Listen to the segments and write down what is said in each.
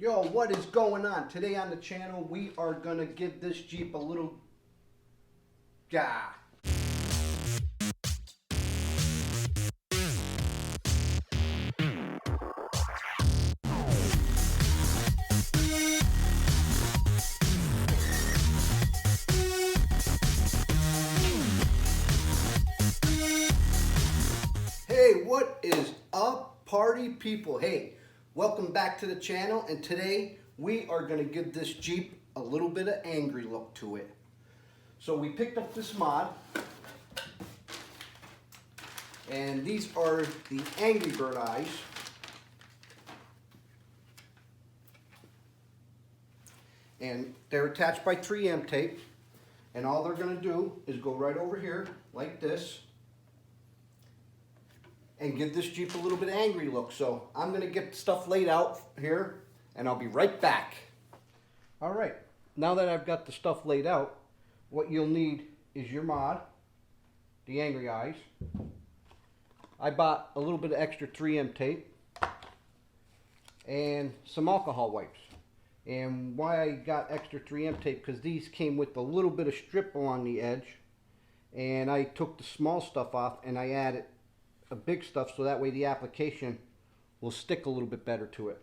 Yo, what is going on? Today on the channel, we are gonna give this Jeep a little... Hey, what is up, party people? Hey, welcome back to the channel, and today we are going to give this Jeep a little bit of angry look to it. So we picked up this mod, and these are the Angry Bird eyes. And they're attached by 3M tape, and all they're going to do is go right over here like this and give this Jeep a little bit of angry look. So I'm going to get stuff laid out here, and I'll be right back. All right, now that I've got the stuff laid out, what you'll need is your mod, the Angry Eyes. I bought a little bit of extra 3M tape and some alcohol wipes. And why I got extra 3M tape, because these came with a little bit of strip along the edge, and I took the small stuff off and I added a big stuff so that way the application will stick a little bit better to it.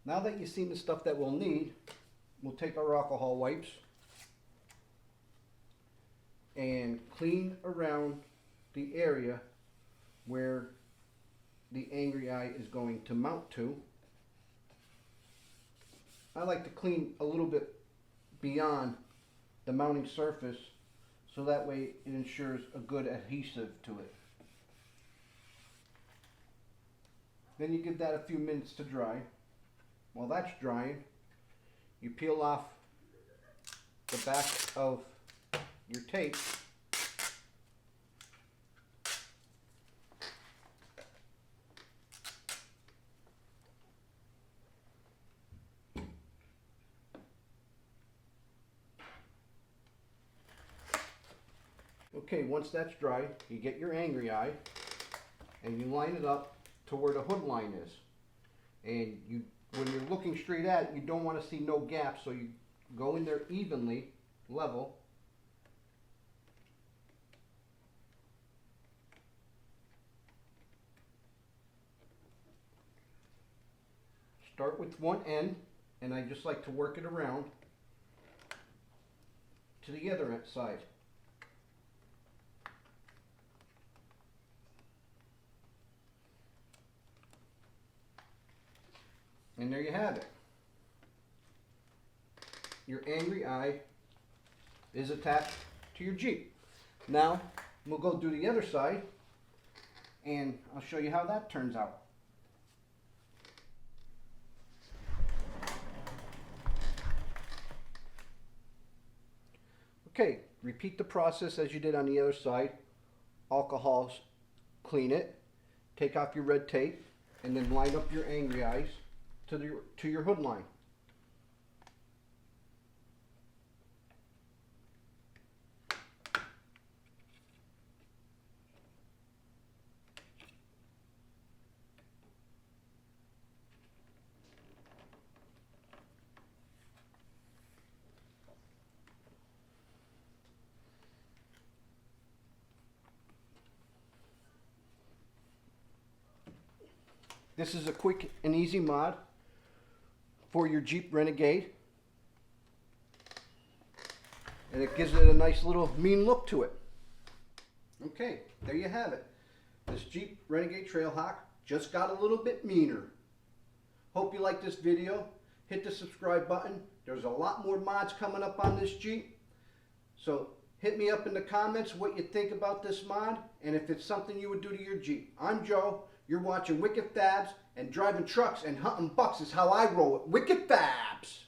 Now that you've seen the stuff that we'll need, we'll take our alcohol wipes and clean around the area where the Angry Eye is going to mount to. I like to clean a little bit beyond the mounting surface so that way it ensures a good adhesive to it. Then you give that a few minutes to dry. While that's drying, you peel off the back of your tape. Okay, once that's dry, you get your Angry Eye and you line it up to where the hood line is. And when you're looking straight at it, you don't want to see no gaps, so you go in there evenly, level. Start with one end, and I just like to work it around to the other side. And there you have it. Your Angry Eye is attached to your Jeep. Now, we'll go do the other side, and I'll show you how that turns out. Okay, repeat the process as you did on the other side. Alcohol, clean it, take off your red tape, and then line up your Angry Eyes to your hood line. This is a quick and easy mod for your Jeep Renegade, and it gives it a nice little mean look to it. Okay, there you have it. This Jeep Renegade Trailhawk just got a little bit meaner. Hope you like this video. Hit the subscribe button. There's a lot more mods coming up on this Jeep, so hit me up in the comments what you think about this mod and if it's something you would do to your Jeep. I'm Joe. You're watching Wicked Fabs, and driving trucks and hunting bucks is how I roll it. Wicked Fabs!